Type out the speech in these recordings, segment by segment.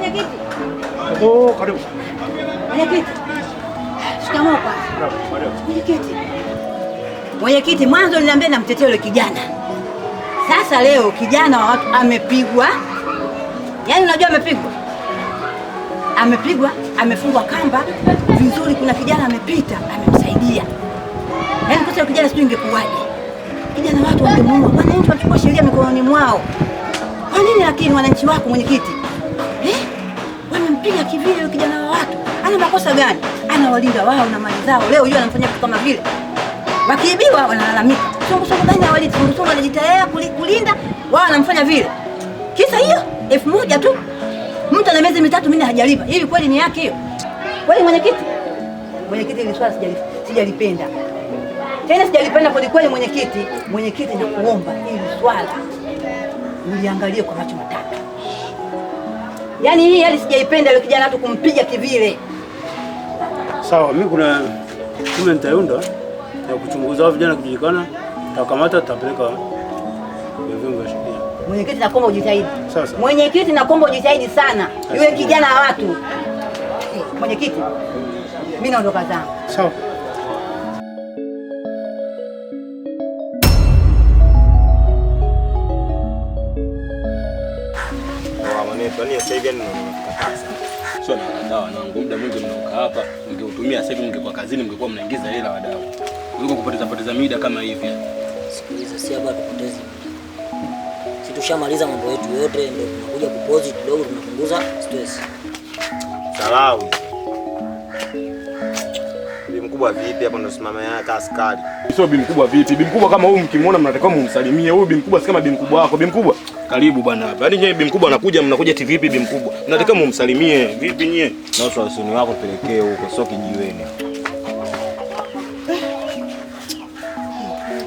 Mwenyekiti. Oh, karibu. Mwenyekiti. Shikamoo kwa. Mwenyekiti. Mwenyekiti, mwanzo niliambia namtetea yule kijana. Sasa leo kijana wa watu amepigwa. Yaani unajua amepigwa? Amepigwa, amefungwa kamba vizuri, kuna kijana amepita, amemsaidia. Yaani kwa sababu kijana sijui ingekuwaje. Kijana watu wangemuua. Wananchi wachukua sheria mikononi mwao. Kwa nini lakini wananchi wako mwenyekiti? Wanampiga kivile yule kijana wa watu. Ana makosa gani? Anawalinda wao na mali zao. Leo yule anamfanyia kitu kama vile. Wakiibiwa wanalalamika. Songo gani hawaliti? Songo anajitolea kulinda, wao wanamfanya vile. Kisa hiyo 1000 tu. Mtu ana miezi 3 mimi hajalipa. Hivi kweli ni yake hiyo? Kweli mwenyekiti? Mwenyekiti ile swala sijalipenda. Tena sijalipenda kweli kweli mwenyekiti. Mwenyekiti nakuomba hili swala uliangalie kwa macho matatu. Yaani hii hali sijaipenda ile kijana watu kumpiga kivile. Sawa, mimi kuna tume nitaunda ya kuchunguza vijana kujulikana, tutakamata tutapeleka vyombo vya sheria. Mwenyekiti nakuomba ujitahidi. Sasa. Mwenyekiti nakuomba ujitahidi sana. Yule kijana wa watu. Mwenyekiti. Mimi naondoka zangu. Sawa. Kwani sasa hivi ninakukataza. Sio na dawa na muda mwingi mnaokaa hapa, mngeutumia sasa hivi mngekuwa kazini, mngekuwa mnaingiza hela wa dawa. Kuliko kupoteza muda kama hivi. Sikiliza, si hapa tupoteze muda. Sisi tushamaliza mambo yetu yote, ndio tunakuja kupozi kidogo, tunapunguza stress. Salau. Bi mkubwa vipi hapa ndo simama yake askari? Sio bi mkubwa vipi? Bi mkubwa kama huyu mkimuona mnatakiwa mumsalimie. Huyu bi mkubwa si kama bi mkubwa wako. Bi mkubwa karibu bwana hapa. Yaani nyewe bi mkubwa anakuja mnakuja vipi bi mkubwa? Mnatakiwa mumsalimie. Vipi nyewe? Na watu wasuni wako pelekee huko sio kijiweni.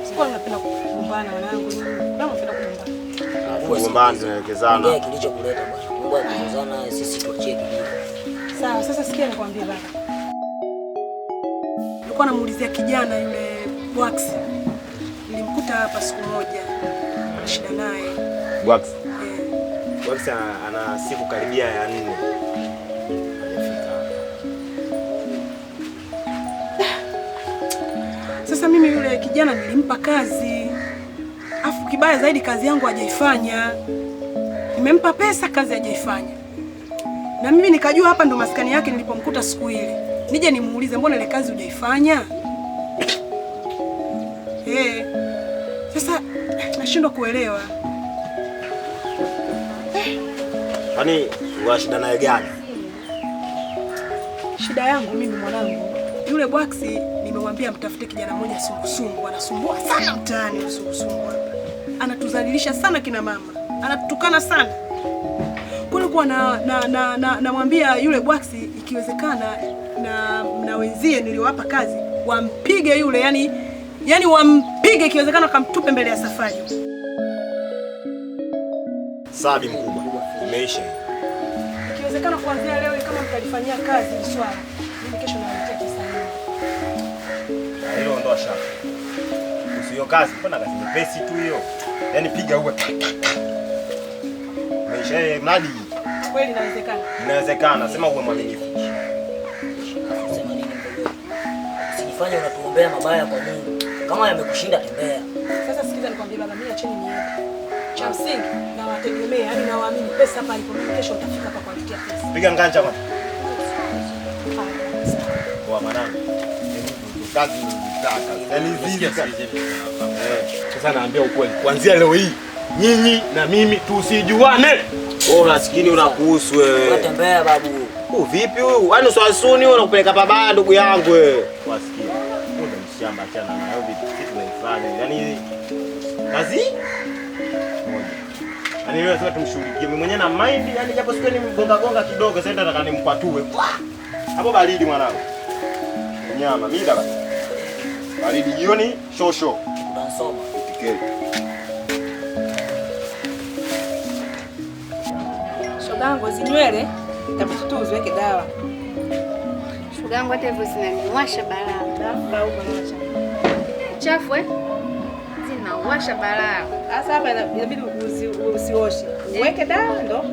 Sikuwa napenda kugombana wanangu. Mimi napenda kugombana. Kugombana tunaelekezana. Ndio kilichokuleta bwana. Mungu akizana sisi tuachie kijiji. Sawa, sasa sikia nikwambie baba. Nilikuwa namuulizia kijana yule Wax. Nilimkuta hapa siku moja. Shida naye. Wax. Wax ana siku karibia ya 4. Sasa mimi yule kijana nilimpa kazi. Afu kibaya zaidi kazi yangu hajaifanya. Nimempa pesa kazi hajaifanya. Na mimi nikajua hapa ndo maskani yake nilipomkuta siku ile. Nije nimuulize mbona ile kazi hujaifanya? Sasa nashindwa kuelewa. Yaani una shida naye gani? Shida yangu mimi mwanangu. Yule Bwaksi nimemwambia mtafute kijana mmoja sungusungu, anasumbua sana mtaani sungusungu hapa. Anatuzalilisha sana kina mama. Anatutukana sana. Kulikuwa namwambia yule Bwaksi ikiwezekana na wenzie niliowapa kazi wampige yule, yani wampige ikiwezekana kamtupe mbele ya safari. Sabi mkubwa. Imeisha. Ikiwezekana kuanzia leo kama mtalifanyia kazi hili swala, mimi kesho nawaletea kisa hilo ndo shaka. Usiyo kazi, mbona kazi nyepesi tu hiyo. Yaani piga uwe. Imeisha mali. Kweli inawezekana. Inawezekana, sema uwe mwaminifu. Sema nini ndio? Usijifanye unatuombea mabaya kwa Mungu. Kama yamekushinda tembea. Sasa sikiza nikwambie baba, mimi acheni niende. Cha msingi na wategemea, yani nawaamini pesa hapa ipo, mimi kesho utafika hapa kuandikia pesa. Piga nganja bwana. Kwa mwanangu. Kazi nitaka. Yaani zingi. Sasa naambia ukweli. Kuanzia leo hii nyinyi na mimi tusijuane. Wewe unasikini unakuhusu wewe. Unatembea babu. Vipi huyu? Yaani swasuni wewe unakupeleka pabaya ndugu yangu wewe. Wasikia. Wewe mshamba achana na wewe vitu tunaifanya. Yaani kazi moja. Yaani wewe sasa tumshughulikie. Mimi mwenyewe na mind, yaani japo siku ni mgonga kidogo sasa nataka nimpatue. Hapo baridi mwanangu. Nyama mimi dada. Baridi jioni shosho. Tunasoma. Tiketi. Shogango zinywele itabidi tu uziweke dawa. Shogango hata hivyo zinaniwasha balaa. Dawa au unaacha. Chafu zinawasha balaa. Sasa hapa inabidi usioshe. Uweke dawa ndo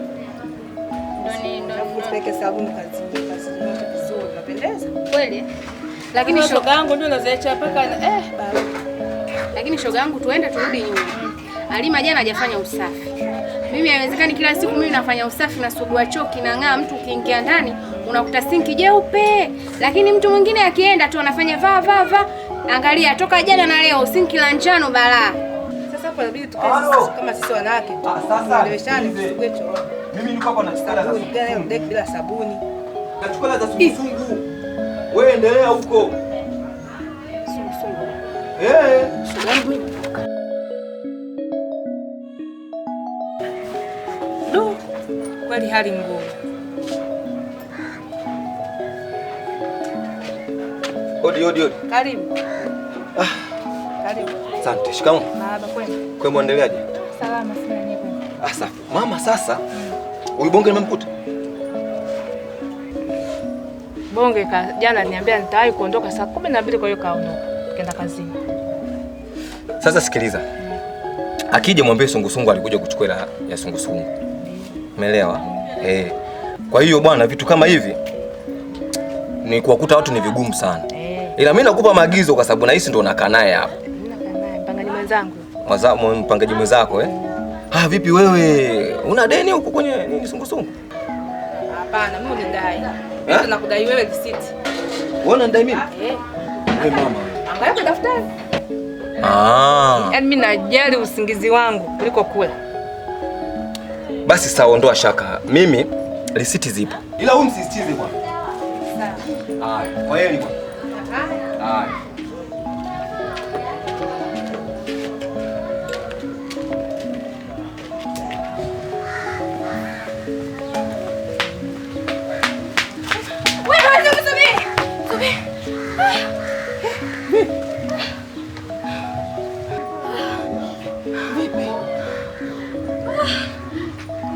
Tupeke sabuni kazi yote vizuri, unapendeza. Kweli? Lakini shoga yangu ndio naziacha paka baba. Lakini shoga yangu tuende turudi nyuma. Halima jana hajafanya usafi. Mimi haiwezekani kila siku mimi nafanya usafi na sugua choo kinang'aa, mtu ukiingia ndani unakuta sinki jeupe. Lakini mtu mwingine akienda tu anafanya va. Angalia toka jana na leo sinki la njano balaa. Sasa hapa inabidi tukae kama sisi wanawake. Sasa Tueleweshane tusugue choo. mimi niko hapa na chukala za Gani bila sabuni. na chukala za sungu. Wewe endelea huko. Sungu. Do. Kweli hali ngumu. Odi. Karibu. Karibu. Asante. Shikamoo. Baba kwema. Kwa muendeleaje? Salama sana nyepo. Safi. Mama sasa huyu bonge nimemkuta. Bonge jana aliniambia nitawahi kuondoka saa 12 kwa hiyo kaondoka. Kaenda kazini. Sasa sikiliza. Akija mwambie sungusungu alikuja kuchukua hela ya sungusungu. Umeelewa? Kwa hiyo bwana vitu kama hivi ni kuwakuta watu ni vigumu sana. Ila mimi nakupa maagizo kwa sababu nahisi ndo unakaa naye hapa. Nakaa naye mpangaji mwenzangu. Mpangaji mwenzako vipi wewe? Una deni huko kwenye nini sungusungu? Hapana, mimi nidai. Mimi nakudai wewe risiti. Wewe unadai mimi? Wewe mama. Angalia kwa daftari. Yaani mimi najali usingizi wangu kuliko kula. Basi sawa, ondoa shaka. Mimi risiti zipo. Ila huyu msisitize bwana. Sawa. Haya, kwa heri bwana. Haya.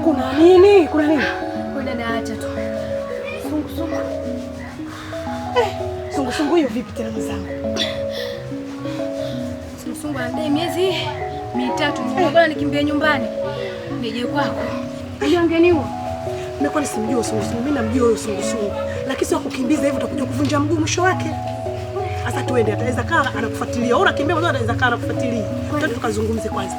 Kuna nini? Kuna nini? Kuna daacha tu. Sungu hiyo vipi tena mzangu? Sungu anadai miezi 3. Mbona nikimbia nyumbani? Nije kwako. Hiyo angeniua. Mimi kwani simjui sungu. Mimi namjua huyo sungu. Lakini sio kukimbiza hivyo utakuja kuvunja mguu mwisho wake. Sasa tuende, ataweza kaa anakufuatilia. Au unakimbia mwanzo ataweza kaa anakufuatilia. Twende tukazungumze kwanza.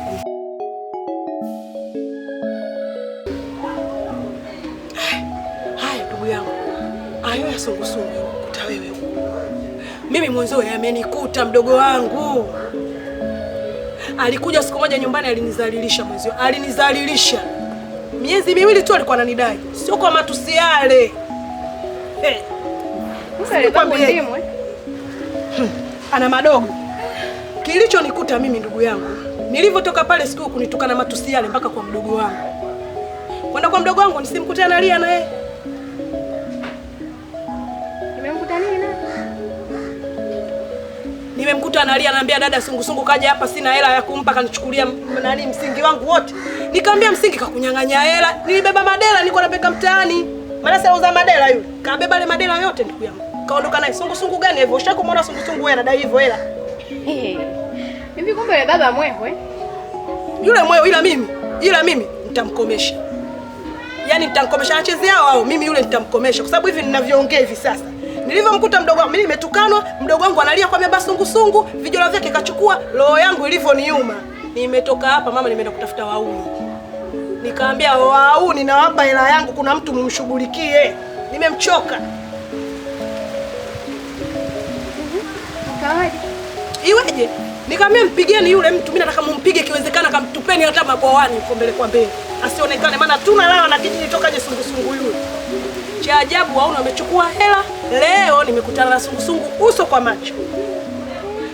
Haya ndugu yangu. Ayo ya sungu kuta wewe. Mimi mwanzo amenikuta mdogo wangu. Alikuja siku moja nyumbani alinizalilisha mwanzo. Alinizalilisha. Miezi 2 tu alikuwa ananidai. Sio kwa matusi yale. Ana madogo. Kilichonikuta mimi ndugu yangu, nilivyotoka pale siku kunitukana matusi yale mpaka kwa mdogo wangu. Kwenda kwa mdogo wangu nisimkuta analia na yeye. Nimemkuta nini na? Nimemkuta analia, ananiambia dada sungu kaja hapa, sina hela ya kumpa, kanichukulia msingi wangu wote. Nikamwambia msingi kakunyang'anya hela. Nilibeba madela niko napeka mtaani. Maana sasa uza madela yule. Kabeba ile madela yote ndugu yangu. Kaondoka naye. Sungu gani hivyo? Ushakumwona sungu wewe anadai hivyo hela. Hivi kumbe yule baba mwewe? Yule mwewe ila mimi nitamkomesha. Yaani nitamkomesha, anachezea wao, mimi yule nitamkomesha kwa sababu hivi ninavyoongea hivi sasa. Nilivyomkuta mdogo wangu, mimi nimetukanwa, mdogo wangu analia kwa baba sungu, vijora vyake kachukua, roho yangu ilivyoniuma. Nimetoka hapa mama, nimeenda kutafuta wauni. Nikaambia wauni nawapa hela yangu, kuna mtu mumshughulikie. Nimemchoka. Kawaje? Iweje? Nikamwambia mpigeni yule mtu, mimi nataka mumpige kiwezekana, kamtupeni hata mabwawani uko mbele kwa mbele. Asionekane maana tunalala na kijiji tokaje sungu yule. Cha ajabu waona wamechukua hela. Leo nimekutana na sungu uso kwa macho.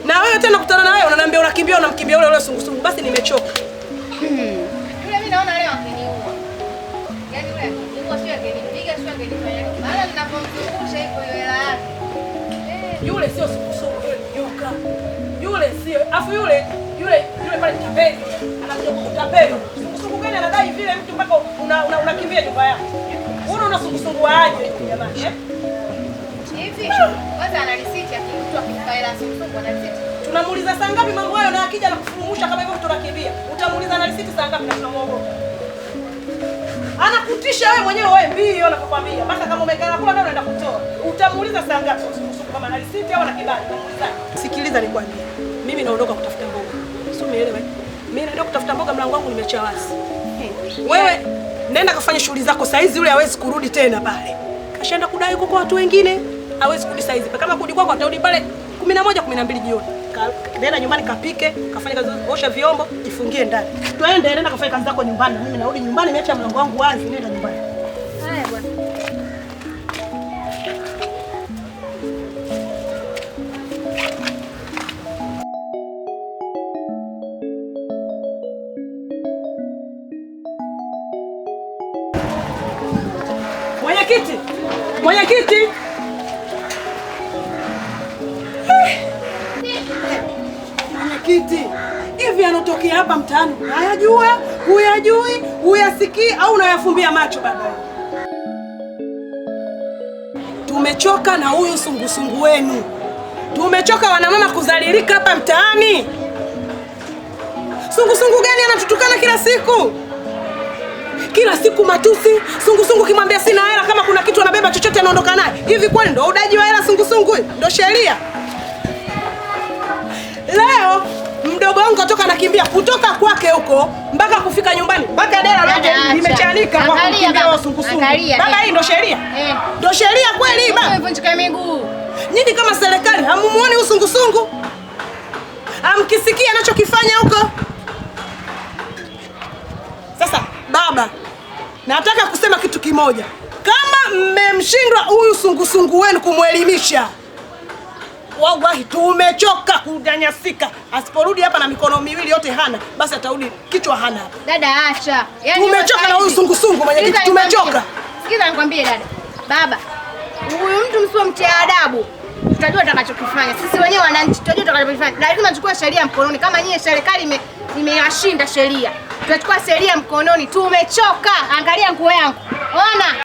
Na wewe tena kukutana na wewe unaniambia unamkimbia yule sungu. Basi nimechoka. Yule mimi naona leo angeniua. Yaani yule angeniua, sio angenipiga, sio angenifanya nini. Maana ninapomzungusha hivyo hela yake. Yule sio sungu, yule ni nyoka. Yule sio. Afu yule pale tapeli. Anakuja kukutapeli. Sungu gani anadai vile mtu mpaka unakimbia nyumba yake. Una sungu aje jamani Hivi kwanza ana risiti akimtu akimpa hela sungu ana risiti. Tunamuuliza saa ngapi mambo hayo, na akija na kufurumusha kama hivyo tunakimbia. Utamuuliza na risiti saa ngapi na tunamuogopa. Anakutisha wewe mwenyewe wewe mbio nakwambia. Basi kama umekaa kula ndio unaenda kutoa. Utamuuliza saa ngapi kama na risiti au na kibali. Sikiliza nikwambie. Mimi naondoka kutafuta mboga. Sio umeelewa? Mimi naenda kutafuta mboga, mlango wangu nimeacha wazi. Wewe nenda kafanya shughuli zako, saizi yule hawezi kurudi tena pale. Kashaenda kudai kwa watu wengine, hawezi kurudi saizi. Kama kurudi kwako atarudi pale 11 12 jioni. Nenda nyumbani kapike, kafanya kazi, osha vyombo, jifungie ndani. Twende, nenda kafanya kazi zako nyumbani. Mimi narudi nyumbani, nimeacha mlango wangu wazi, nenda nyumbani. Haya bwana. Mwenyekiti! Mwenyekiti! Mwenyekiti! Hivi anatokea hapa mtaani. Hayajua, huyajui, huyasikii au unayafumbia macho baba? Tumechoka na huyu sungusungu wenu. Tumechoka wanamama kudhalilika hapa mtaani. Sungusungu gani anatutukana kila siku? Kila siku matusi, sungusungu kimwambia sina hela, kama kuna kitu anabeba chochote anaondoka naye. Hivi kwani ndo udaji wa hela sungusungu? Ndo sheria? Leo mdogo wangu atoka nakimbia kutoka kwake huko mpaka kufika nyumbani. Mpaka dela lote limechanika kwa kukimbia wa sungusungu. Baba, hii ndo sheria? Ndo sheria kweli baba? Umevunjika miguu. Nyinyi kama serikali hamumuoni usungusungu? Hamkisikia anachokifanya huko? Sasa baba, nataka kusema kitu kimoja. Kama mmemshindwa huyu sungusungu wenu kumwelimisha, wallahi tumechoka kudanyasika. Asiporudi hapa na mikono miwili yote hana, basi atarudi kichwa hana. Dada acha. Yaani tumechoka na huyu sungusungu mwenyekiti, tumechoka. Sikiza nikwambie dada. Baba, huyu mtu msipomtia adabu, tutajua atakachokifanya. Sisi wenyewe wananchi tutajua atakachofanya. Lazima tuchukue sheria mkononi. Kama nyie serikali imewashinda sheria, tutachukua sheria mkononi. Tumechoka. Angalia nguo yangu. Ona.